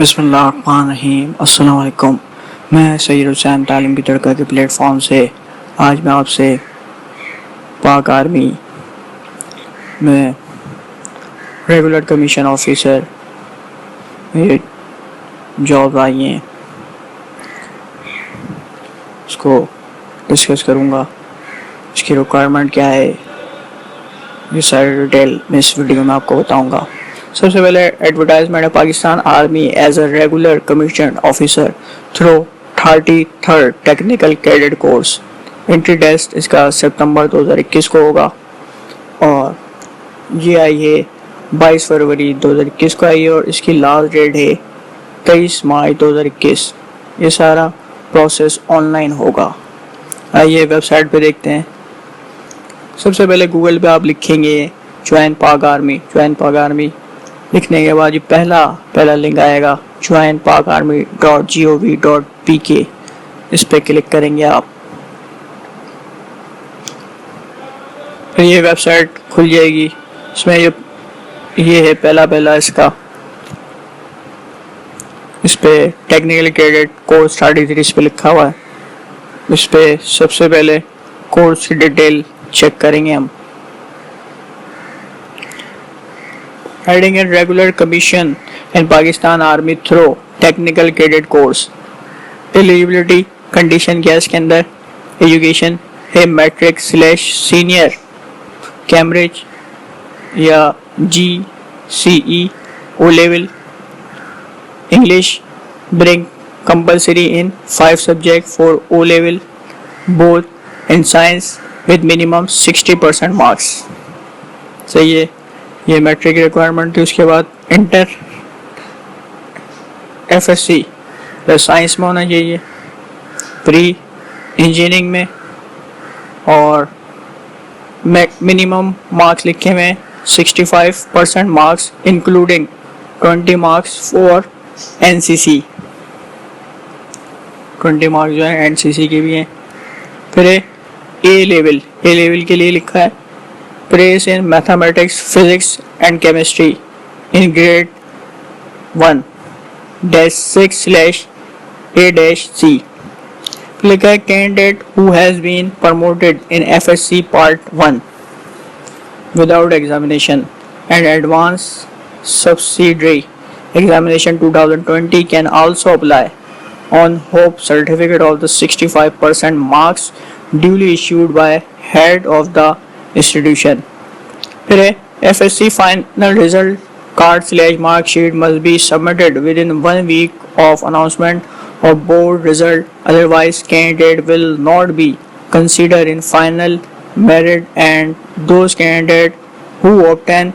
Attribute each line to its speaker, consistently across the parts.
Speaker 1: बिस्मिल्लाहिर्रहमानिर्रहीम। अस्सलाम वालेकुम। मैं सैयद हुसैन तालीम की तड़का के प्लेटफॉर्म से आज मैं आपसे पाक आर्मी में रेगुलर कमीशन ऑफिसर ये जॉब आई हैं उसको डिस्कस करूँगा। इसकी रिक्वायरमेंट क्या है, ये सारी डिटेल मैं इस वीडियो में आपको बताऊँगा। सबसे पहले एडवर्टाइजमेंट है। Pakistan army as a regular commission officer through 33rd technical cadet course. Entry test इसका सितंबर 2021 को होगा और ये आई है 22 फरवरी 2021 को आई है और इसकी लास्ट डेट है 23 मार्च 2021। ये सारा प्रोसेस ऑनलाइन होगा। आइए वेबसाइट पे देखते हैं। सबसे पहले गूगल पे आप लिखेंगे ज्वाइन पाक आर्मी लिखने के बाद ये पहला लिंक आएगा joinpakarmy.gov.pk। इस पे क्लिक करेंगे आप, फिर ये वेबसाइट खुल जाएगी। इसमें ये है पहला इसका, इस पे टेक्निकल कैडेट कोर्स 33 इस पे लिखा हुआ है। इस पे सबसे पहले कोर्स की डिटेल चेक करेंगे हम। Heading in regular commission in Pakistan Army through technical cadet course। Eligibility condition क्या है इसके अंदर? एजुकेशन है मैट्रिक / सीनियर कैम्ब्रिज या GCE O level. English bring compulsory in 5 subject for O level both in science with minimum 60% marks. सही है, ये matric requirement थी। उसके बाद इंटर FSC प्लस साइंस में होना चाहिए, प्री इंजीनियरिंग में, और मिनिमम मार्क्स लिखे हुए 65% marks including 20 marks for NCC। 20 marks जो है NCC के भी हैं। फिर ए लेवल के लिए लिखा है Praise in mathematics, physics and chemistry in grade 1-6/A-C। लिखा है candidate who has been promoted in FSC Part 1 without examination and advanced subsidiary examination 2020 can also apply on hope certificate of the 65% marks duly issued by head of the institution। फिर FSC final result card / mark sheet must be submitted within 1 week of announcement of board result, otherwise candidate will not be considered in final merit, and those candidate who obtain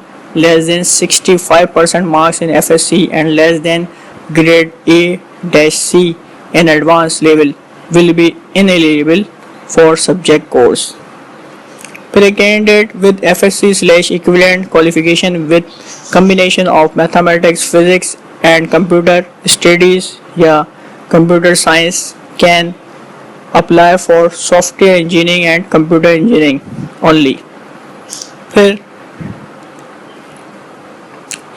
Speaker 1: less than 65% marks in FSC and less than grade A-C in advanced level will be ineligible for subject course। फिर a candidate with FSC/equivalent qualification with combination of mathematics, physics and computer studies या computer science can apply for software engineering and computer engineering only। फिर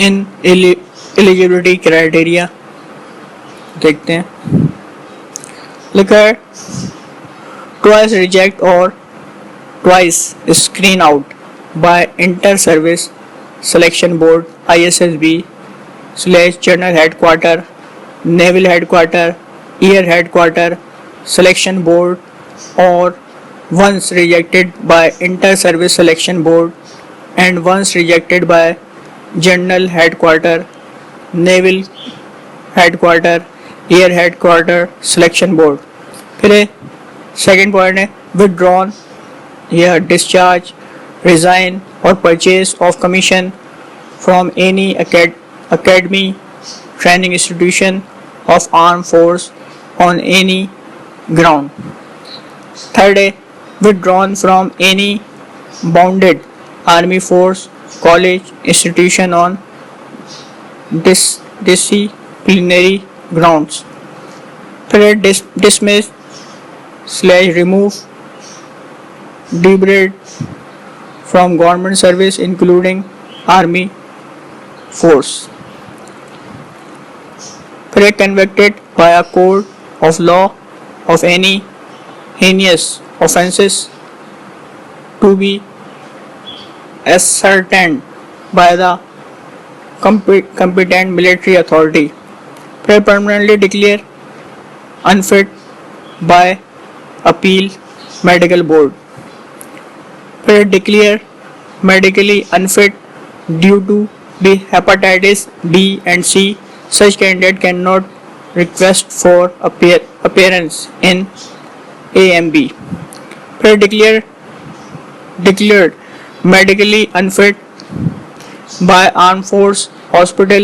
Speaker 1: इन eligibility criteria देखते हैं। लिखा है twice reject or twice screen out by inter-service selection board ISSB/general headquarter, naval headquarter, air headquarter, selection board, or once rejected by inter-service selection board and once rejected by general headquarter, naval headquarter, air headquarter selection board। फिर second point है withdrawn या discharge, resign or purchase of commission from any academy, training institution of armed force on any ground। Third है withdrawn from any bounded army force, college, institution on disciplinary grounds। फिर dismiss/remove, debarred from government service including army force। फिर है convicted by a court of law of any heinous offences to be ascertained by the competent military authority. फिर permanently declare unfit by appeal medical board. फिर declare medically unfit due to the hepatitis B and C. Such candidate cannot request for appearance in AMB. फिर declared medically unfit by armed force hospital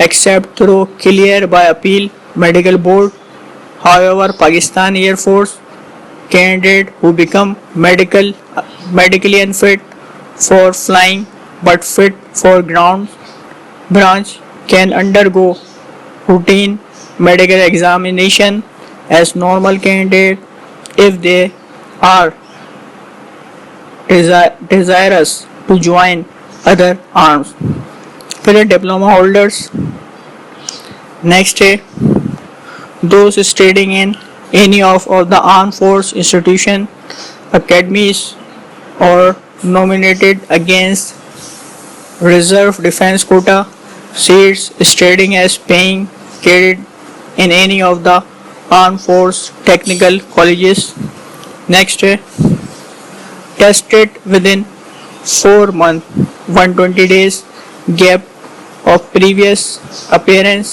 Speaker 1: except through clear by appeal medical board. However, Pakistan Air Force candidate who become medically unfit for flying but fit for ground branch can undergo routine medical examination as normal candidate if they are desirous to join other arms. फिर diploma holders. Next है those studying in any of the armed force institution, academies or nominated against reserve defense quota seats studying as paying credit in any of the armed force technical colleges. Next है tested within 4 months 120 days gap of previous appearance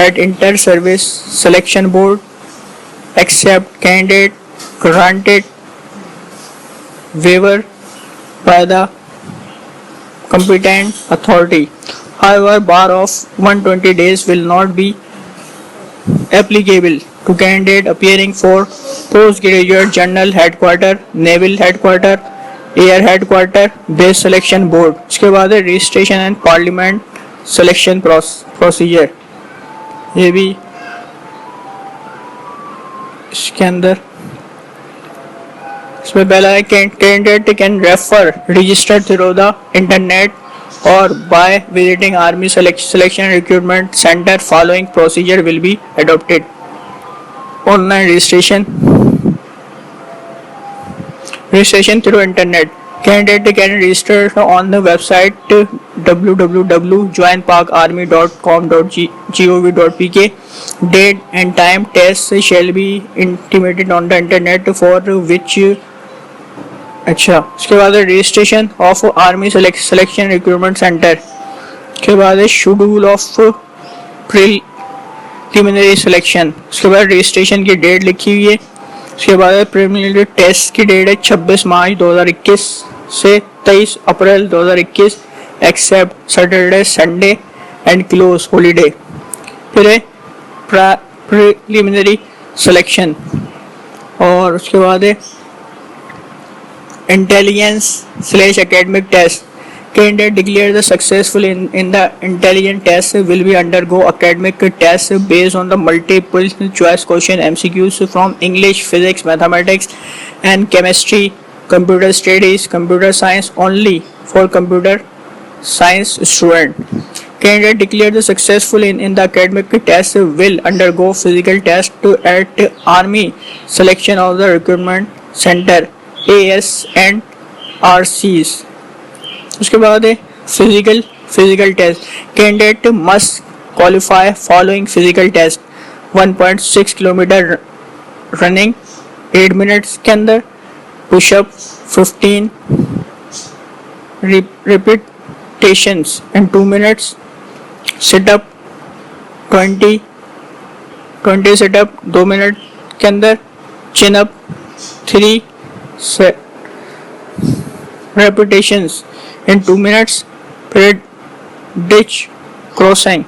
Speaker 1: at inter-service selection board except candidate granted waiver by the competent authority. However, bar of 120 days will not be applicable to candidate appearing for postgraduate general headquarter, naval headquarter, air headquarter base selection board. उसके बाद है registration and parliament selection procedure. ये भी इसके अंदर इसमें पहला है candidate can refer register through the internet और by visiting army selection recruitment centre. Following procedure will be adopted. Online registration through internet. Candidate can register on the website www.joinparkarmy.com.gov.pk. Date and time tests shall be intimated on the internet for which. अच्छा, उसके बाद है registration of army selection recruitment centre. उसके बाद है schedule of preliminary selection. उसके बाद registration की डेट लिखी हुई है. उसके बाद प्रिलिमिनरी टेस्ट की डेट है 26 मार्च 2021 से 23 अप्रैल 2021 except Saturday Sunday and close holiday. फिर है प्रिलिमिनरी सिलेक्शन और उसके बाद है intelligence/academic test. Candidate declared the successful in the intelligence test will be undergo academic test based on the multiple choice question MCQs from English, Physics, Mathematics and Chemistry, Computer Studies, Computer Science only for computer science student. Candidate declared the successful in the academic test will undergo physical test at Army Selection of the Recruitment Center AS and RCs. उसके बाद है physical test. Candidate must qualify following physical test 1.6 kilometre running 8 minutes के अंदर, pushup 15 repetitions in 2 minutes, situp 20 situp 2 minute के अंदर, chinup 3 repetitions in 2 minutes. फिर ditch crossing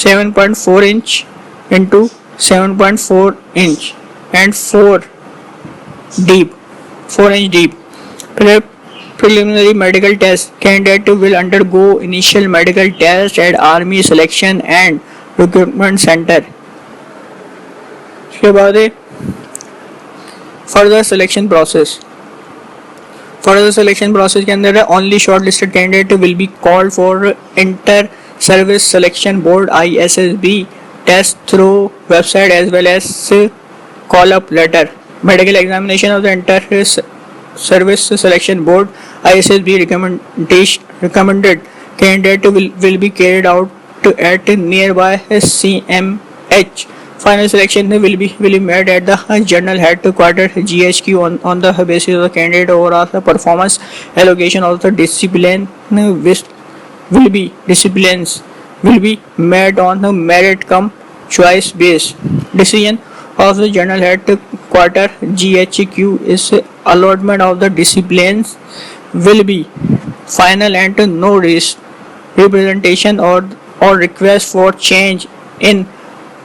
Speaker 1: 7.4 inch into 7.4 inch and 4 inch deep. फिर preliminary medical test. Candidate will undergo initial medical test at Army Selection and Recruitment Center. उसके बाद further selection process. Further selection process के अंदर only short listed candidate will be called for inter Service Selection Board ISSB test through website as well as call-up letter. Medical examination of the entire Service Selection Board ISSB recommended candidate will be carried out at nearby CMH. Final selection will be made at the general headquarters GHQ on the basis of the candidate overall performance. Allocation of the disciplines will be made on the merit cum choice base. Decision of the general headquarters GHQ is allotment of the disciplines will be final and no representation or request for change in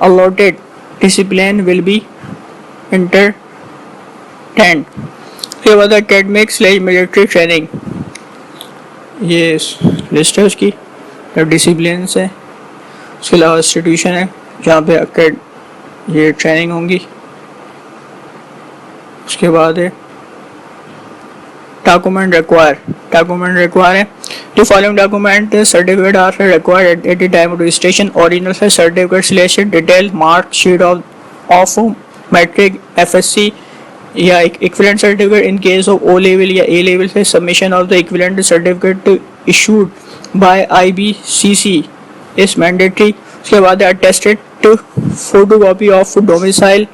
Speaker 1: allotted discipline will be entertained. फिर बाद academic / military training, ये list है उसकी, discipline है, उसके अलावा institution है जहाँ पे ये ट्रेनिंग होंगी. उसके बाद है डॉक्यूमेंट रिक्वायर है. The following document certificate are required at the time of registration. Original certificate / detail mark sheet of metric FSC या equivalent certificate in case of O level या A level से submission of the equivalent certificate issued by IBCC is mandatory. उसके बाद attested photocopy of domicile,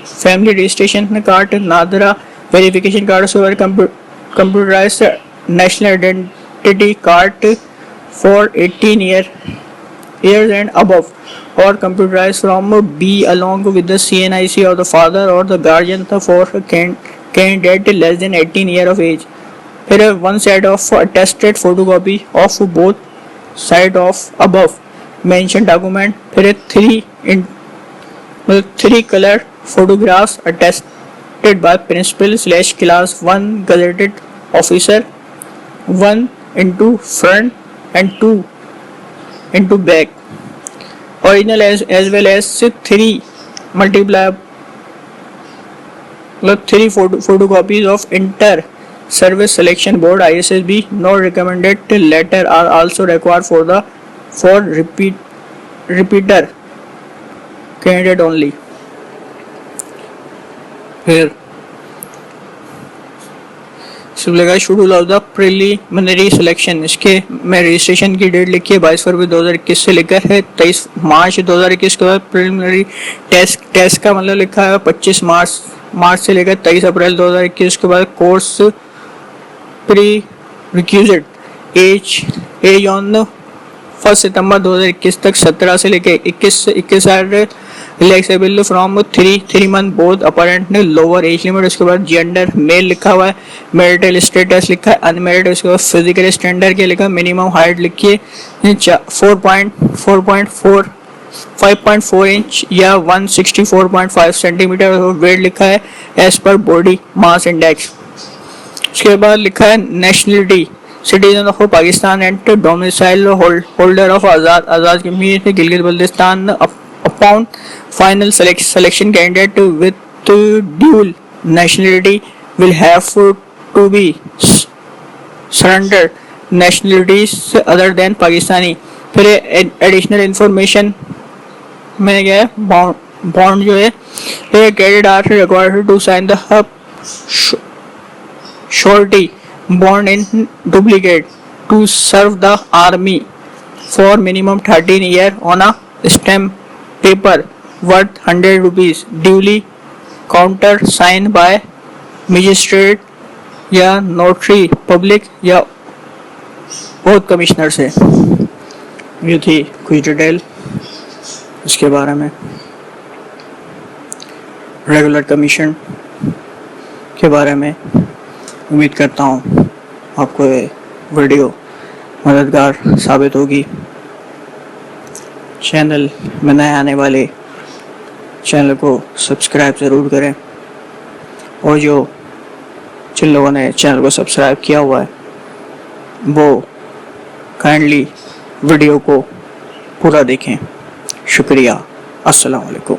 Speaker 1: family registration card, NADRA verification card, computerized national identity card for 18 years and above or computerized from B along with the CNIC of the father or the guardian for candidate less than 18 years of age. फिर one set of attested photocopy of both side of above mentioned document. फिर three color photographs attested by principal / class 1 gazetted officer, 1 into front and 2 into back. Original as well as 3 photocopies of inter Service Selection Board ISSB. No recommended letter are also required for repeater candidate only. फिर schedule of the preliminary selection, इसके में registration की date लिखी है 22 फरवरी 2021 से लेकर है 23 मार्च 2021 के बाद. प्रिलिमिनरी टेस्ट का मतलब लिखा है 25 मार्च से लेकर 23 अप्रैल 2021 के बाद. Course prerequisite age on 1 सितंबर 2021 तक 17 से लेकर 21 साल relaxable from 3 month both upper and lower age limit. उसके बाद जेंडर मेल लिखा हुआ है, मैरिटल स्टेटस लिखा है अनमैरिड. उसके बाद फिजिकल स्टैंडर्ड के लिखा है, मिनिमम हाइट लिखिए 5.4 इंच या 164.5 सेंटीमीटर. वेट लिखा है as per body mass index. उसके बाद लिखा है nationality citizen of Pakistan and domicile holder of Azad Kashmir Gilgit Baltistan. Upon final selection, candidate with dual nationality will have to be surrendered nationalities other than Pakistani. फिर additional information में क्या है, bond जो है, candidate are required to sign the surety bond in duplicate to serve the army for minimum 13 years on a stamp paper worth 100 rupees duly counter signed by magistrate या notary public या board commissioner से. ये थी कुछ detail इसके बारे में. Regular commission के बारे में उम्मीद करता हूँ आपको ये वीडियो मददगार साबित होगी. चैनल में नए आने वाले चैनल को सब्सक्राइब ज़रूर करें और जिन लोगों ने चैनल को सब्सक्राइब किया हुआ है वो काइंडली वीडियो को पूरा देखें. शुक्रिया. अस्सलाम वालेकुम.